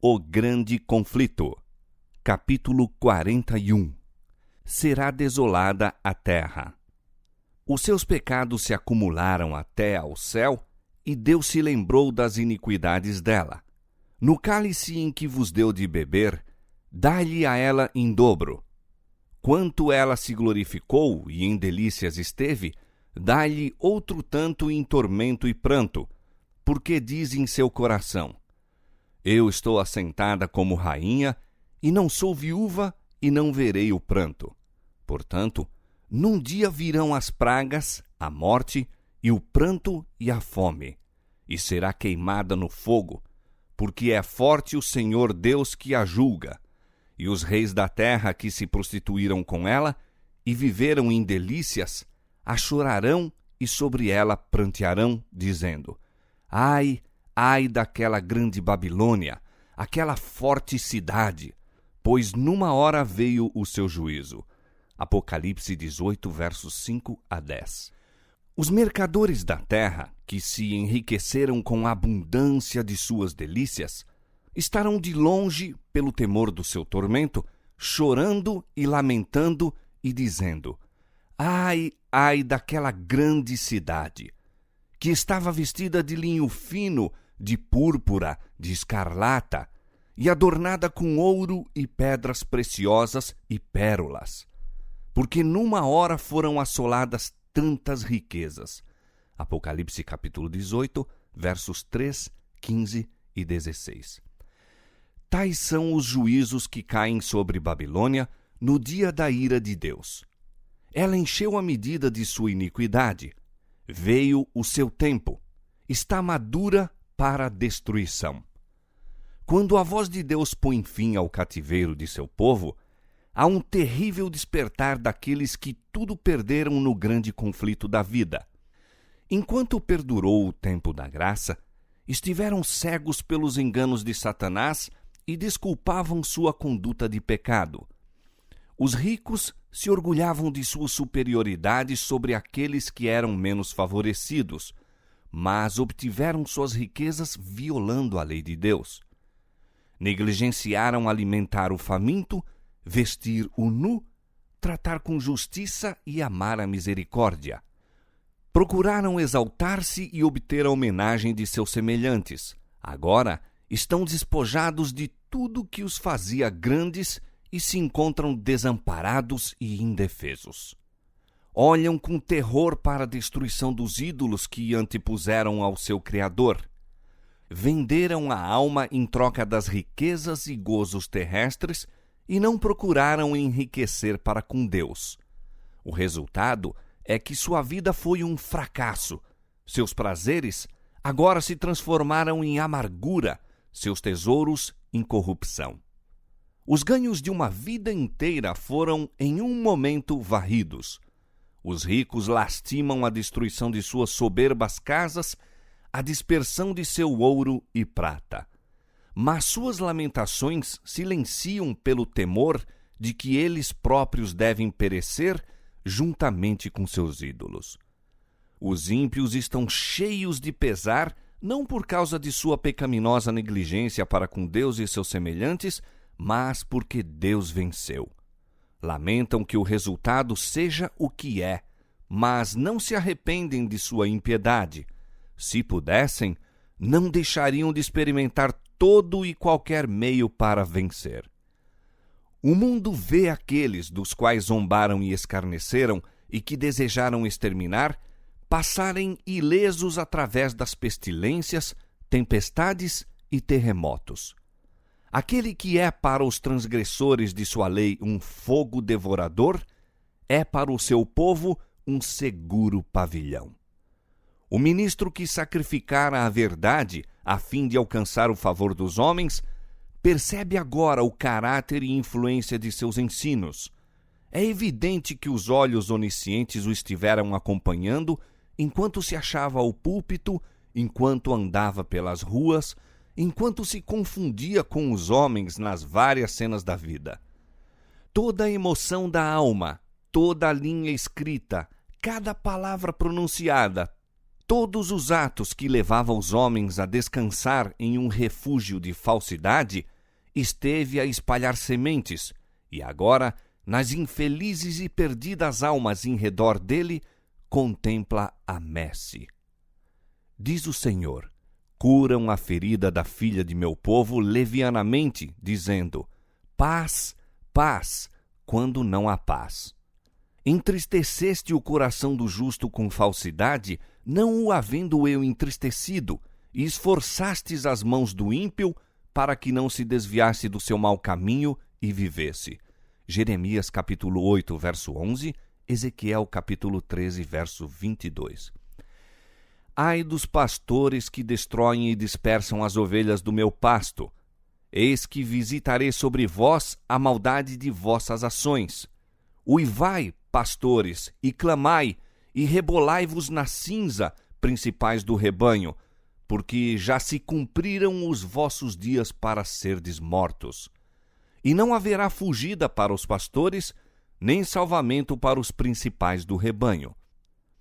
O grande conflito. Capítulo 41. Será desolada a terra. Os seus pecados se acumularam até ao céu, e Deus se lembrou das iniquidades dela. No cálice em que vos deu de beber, dai-lhe a ela em dobro. Quanto ela se glorificou e em delícias esteve, dai-lhe outro tanto em tormento e pranto, porque diz em seu coração: Eu estou assentada como rainha, e não sou viúva, e não verei o pranto. Portanto, num dia virão as pragas, a morte, e o pranto e a fome, e será queimada no fogo, porque é forte o Senhor Deus que a julga. E os reis da terra que se prostituíram com ela e viveram em delícias, a chorarão e sobre ela prantearão, dizendo: Ai, ai daquela grande Babilônia, aquela forte cidade, pois numa hora veio o seu juízo. Apocalipse 18, versos 5 a 10. Os mercadores da terra, que se enriqueceram com a abundância de suas delícias, estarão de longe, pelo temor do seu tormento, chorando e lamentando e dizendo: Ai, ai daquela grande cidade, que estava vestida de linho fino, de púrpura, de escarlata, e adornada com ouro e pedras preciosas e pérolas, porque numa hora foram assoladas tantas riquezas. Apocalipse capítulo 18, versos 3, 15 e 16. Tais são os juízos que caem sobre Babilônia no dia da ira de Deus. Ela encheu a medida de sua iniquidade. Veio o seu tempo. Está madura para a destruição. Quando a voz de Deus põe fim ao cativeiro de seu povo, há um terrível despertar daqueles que tudo perderam no grande conflito da vida. Enquanto perdurou o tempo da graça, estiveram cegos pelos enganos de Satanás e desculpavam sua conduta de pecado. Os ricos se orgulhavam de sua superioridade sobre aqueles que eram menos favorecidos, mas obtiveram suas riquezas violando a lei de Deus. Negligenciaram alimentar o faminto, vestir o nu, tratar com justiça e amar a misericórdia. Procuraram exaltar-se e obter a homenagem de seus semelhantes. Agora estão despojados de tudo que os fazia grandes e se encontram desamparados e indefesos. Olham com terror para a destruição dos ídolos que antepuseram ao seu Criador. Venderam a alma em troca das riquezas e gozos terrestres e não procuraram enriquecer para com Deus. O resultado é que sua vida foi um fracasso. Seus prazeres agora se transformaram em amargura, seus tesouros em corrupção. Os ganhos de uma vida inteira foram, em um momento, varridos. Os ricos lastimam a destruição de suas soberbas casas, a dispersão de seu ouro e prata. Mas suas lamentações silenciam pelo temor de que eles próprios devem perecer juntamente com seus ídolos. Os ímpios estão cheios de pesar, não por causa de sua pecaminosa negligência para com Deus e seus semelhantes, mas porque Deus venceu. Lamentam que o resultado seja o que é, mas não se arrependem de sua impiedade. Se pudessem, não deixariam de experimentar todo e qualquer meio para vencer. O mundo vê aqueles dos quais zombaram e escarneceram e que desejaram exterminar passarem ilesos através das pestilências, tempestades e terremotos. Aquele que é para os transgressores de sua lei um fogo devorador, é para o seu povo um seguro pavilhão. O ministro que sacrificara a verdade a fim de alcançar o favor dos homens, percebe agora o caráter e influência de seus ensinos. É evidente que os olhos oniscientes o estiveram acompanhando enquanto se achava ao púlpito, enquanto andava pelas ruas, enquanto se confundia com os homens nas várias cenas da vida. Toda a emoção da alma, toda a linha escrita, cada palavra pronunciada, todos os atos que levavam os homens a descansar em um refúgio de falsidade esteve a espalhar sementes, e agora, nas infelizes e perdidas almas em redor dele, contempla a messe. Diz o Senhor: curam a ferida da filha de meu povo levianamente, dizendo: paz, paz, quando não há paz. Entristeceste o coração do justo com falsidade, não o havendo eu entristecido, e esforçastes as mãos do ímpio, para que não se desviasse do seu mau caminho e vivesse. Jeremias capítulo 8, verso 11, Ezequiel capítulo 13, verso 22. Ai dos pastores que destroem e dispersam as ovelhas do meu pasto. Eis que visitarei sobre vós a maldade de vossas ações. Uivai, pastores, e clamai, e rebolai-vos na cinza, principais do rebanho, porque já se cumpriram os vossos dias para serdes mortos. E não haverá fugida para os pastores, nem salvamento para os principais do rebanho.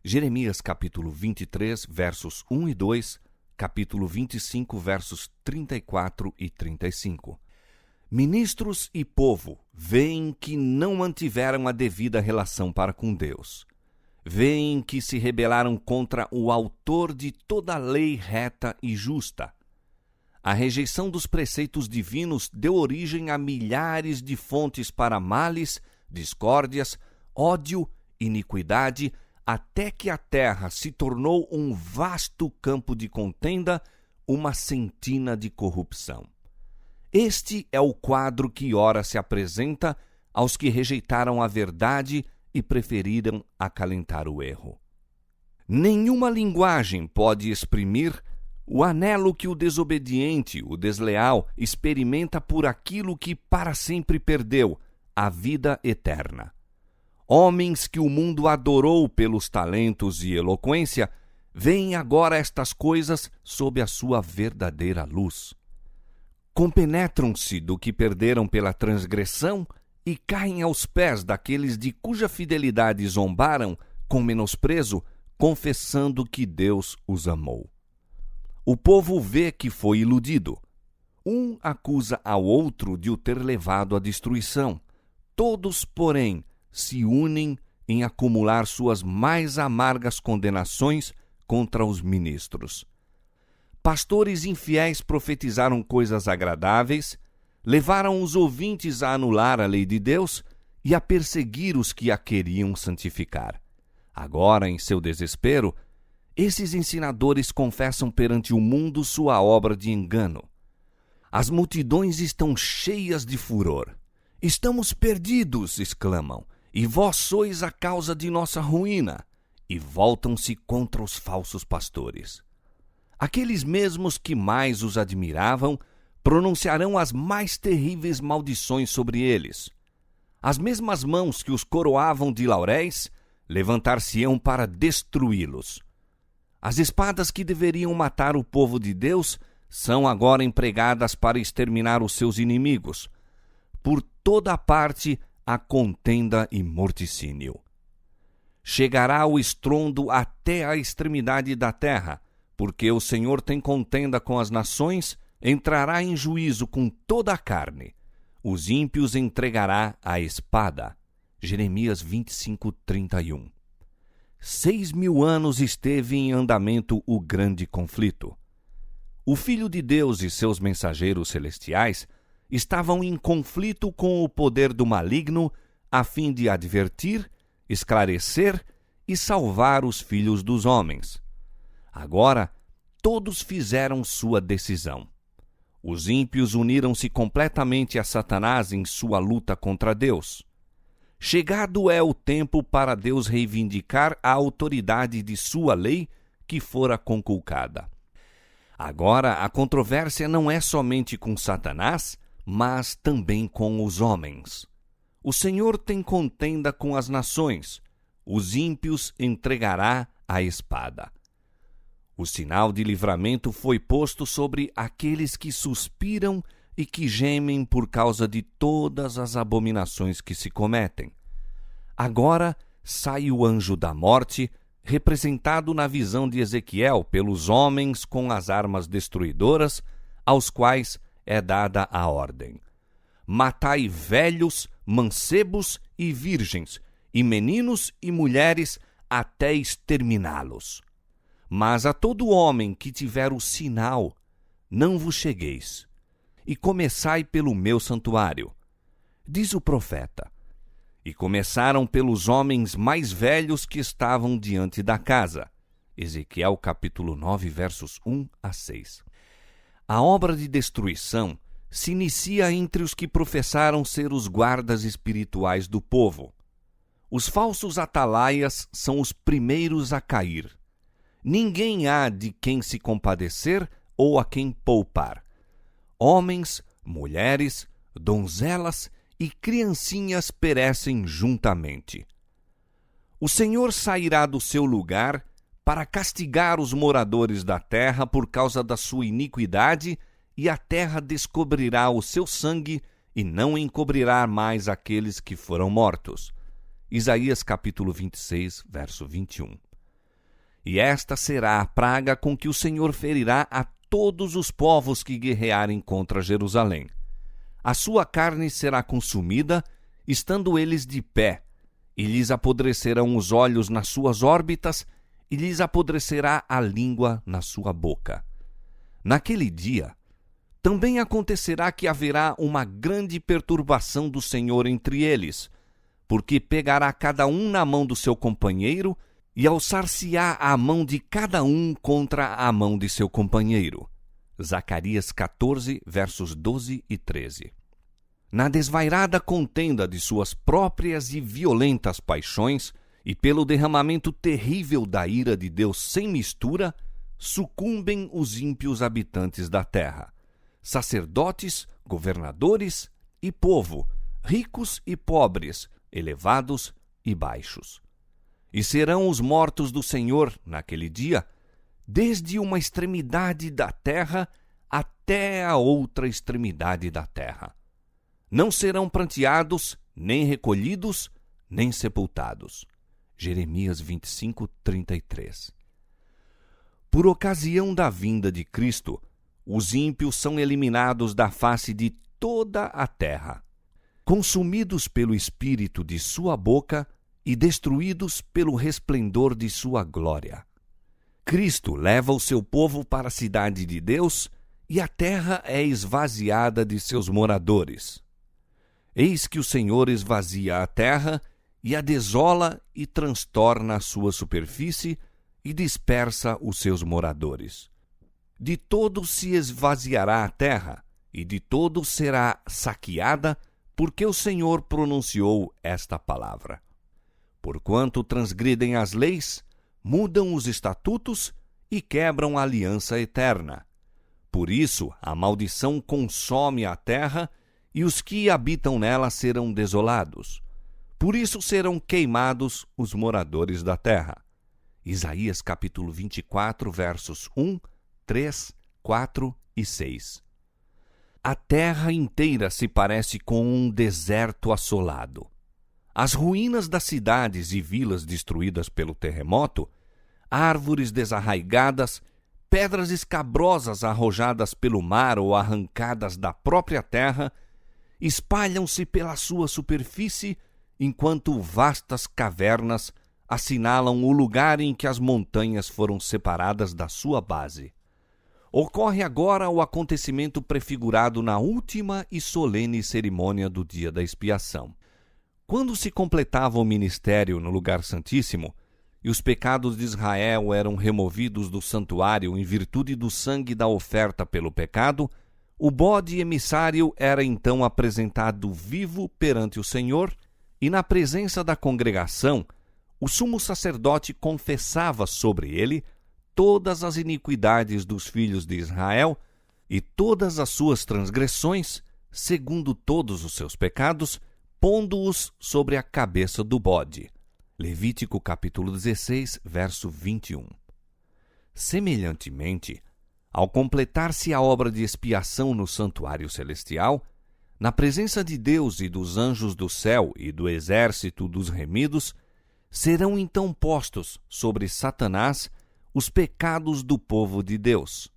Jeremias capítulo 23, versos 1 e 2, capítulo 25, versos 34 e 35. Ministros e povo veem que não mantiveram a devida relação para com Deus. Veem que se rebelaram contra o autor de toda a lei reta e justa. A rejeição dos preceitos divinos deu origem a milhares de fontes para males, discórdias, ódio, iniquidade, até que a terra se tornou um vasto campo de contenda, uma sentina de corrupção. Este é o quadro que ora se apresenta aos que rejeitaram a verdade e preferiram acalentar o erro. Nenhuma linguagem pode exprimir o anelo que o desobediente, o desleal, experimenta por aquilo que para sempre perdeu, a vida eterna. Homens que o mundo adorou pelos talentos e eloquência, veem agora estas coisas sob a sua verdadeira luz. Compenetram-se do que perderam pela transgressão e caem aos pés daqueles de cuja fidelidade zombaram com menosprezo, confessando que Deus os amou. O povo vê que foi iludido. Um acusa ao outro de o ter levado à destruição. Todos, porém, se unem em acumular suas mais amargas condenações contra os ministros. Pastores infiéis profetizaram coisas agradáveis, levaram os ouvintes a anular a lei de Deus e a perseguir os que a queriam santificar. Agora, em seu desespero, esses ensinadores confessam perante o mundo sua obra de engano. As multidões estão cheias de furor. Estamos perdidos, exclamam, e vós sois a causa de nossa ruína, e voltam-se contra os falsos pastores. Aqueles mesmos que mais os admiravam pronunciarão as mais terríveis maldições sobre eles. As mesmas mãos que os coroavam de lauréis levantar-se-ão para destruí-los. As espadas que deveriam matar o povo de Deus são agora empregadas para exterminar os seus inimigos. Por toda a parte há contenda e morticínio. Chegará o estrondo até a extremidade da terra, porque o Senhor tem contenda com as nações, entrará em juízo com toda a carne. Os ímpios entregará à espada. Jeremias 25, 31. 6.000 anos esteve em andamento o grande conflito. O Filho de Deus e seus mensageiros celestiais estavam em conflito com o poder do maligno a fim de advertir, esclarecer e salvar os filhos dos homens. Agora, todos fizeram sua decisão. Os ímpios uniram-se completamente a Satanás em sua luta contra Deus. Chegado é o tempo para Deus reivindicar a autoridade de sua lei que fora conculcada. Agora, a controvérsia não é somente com Satanás, mas também com os homens. O Senhor tem contenda com as nações, os ímpios entregará à espada. O sinal de livramento foi posto sobre aqueles que suspiram e que gemem por causa de todas as abominações que se cometem. Agora sai o anjo da morte, representado na visão de Ezequiel pelos homens com as armas destruidoras, aos quais é dada a ordem: matai velhos, mancebos e virgens, e meninos e mulheres, até exterminá-los. Mas a todo homem que tiver o sinal, não vos chegueis, e começai pelo meu santuário. Diz o profeta: e começaram pelos homens mais velhos que estavam diante da casa. Ezequiel capítulo 9, versos 1 a 6. A obra de destruição se inicia entre os que professaram ser os guardas espirituais do povo. Os falsos atalaias são os primeiros a cair. Ninguém há de quem se compadecer ou a quem poupar. Homens, mulheres, donzelas e criancinhas perecem juntamente. O Senhor sairá do seu lugar para castigar os moradores da terra por causa da sua iniquidade, e a terra descobrirá o seu sangue e não encobrirá mais aqueles que foram mortos. Isaías capítulo 26, verso 21. E esta será a praga com que o Senhor ferirá a todos os povos que guerrearem contra Jerusalém. A sua carne será consumida, estando eles de pé, e lhes apodrecerão os olhos nas suas órbitas, e lhes apodrecerá a língua na sua boca. Naquele dia, também acontecerá que haverá uma grande perturbação do Senhor entre eles, porque pegará cada um na mão do seu companheiro, e alçar-se-á a mão de cada um contra a mão de seu companheiro. Zacarias 14, versos 12 e 13. Na desvairada contenda de suas próprias e violentas paixões, e pelo derramamento terrível da ira de Deus sem mistura, sucumbem os ímpios habitantes da terra, sacerdotes, governadores e povo, ricos e pobres, elevados e baixos. E serão os mortos do Senhor naquele dia, desde uma extremidade da terra até a outra extremidade da terra. Não serão pranteados, nem recolhidos, nem sepultados. Jeremias 25, 33. Por ocasião da vinda de Cristo, os ímpios são eliminados da face de toda a terra, consumidos pelo espírito de sua boca e destruídos pelo resplendor de sua glória. Cristo leva o seu povo para a cidade de Deus, e a terra é esvaziada de seus moradores. Eis que o Senhor esvazia a terra, e a desola e transtorna a sua superfície, e dispersa os seus moradores. De todo se esvaziará a terra, e de todo será saqueada, porque o Senhor pronunciou esta palavra. Porquanto transgridem as leis, mudam os estatutos e quebram a aliança eterna. Por isso a maldição consome a terra, e os que habitam nela serão desolados. Por isso serão queimados os moradores da terra. Isaías capítulo 24, versos 1, 3, 4 e 6. A terra inteira se parece com um deserto assolado. As ruínas das cidades e vilas destruídas pelo terremoto, árvores desarraigadas, pedras escabrosas arrojadas pelo mar ou arrancadas da própria terra, espalham-se pela sua superfície, enquanto vastas cavernas assinalam o lugar em que as montanhas foram separadas da sua base. Ocorre agora o acontecimento prefigurado na última e solene cerimônia do dia da expiação. Quando se completava o ministério no lugar santíssimo, e os pecados de Israel eram removidos do santuário em virtude do sangue da oferta pelo pecado, o bode emissário era então apresentado vivo perante o Senhor, e na presença da congregação, o sumo sacerdote confessava sobre ele todas as iniquidades dos filhos de Israel e todas as suas transgressões, segundo todos os seus pecados, pondo-os sobre a cabeça do bode. Levítico capítulo 16, verso 21. Semelhantemente, ao completar-se a obra de expiação no santuário celestial, na presença de Deus e dos anjos do céu e do exército dos remidos, serão então postos sobre Satanás os pecados do povo de Deus.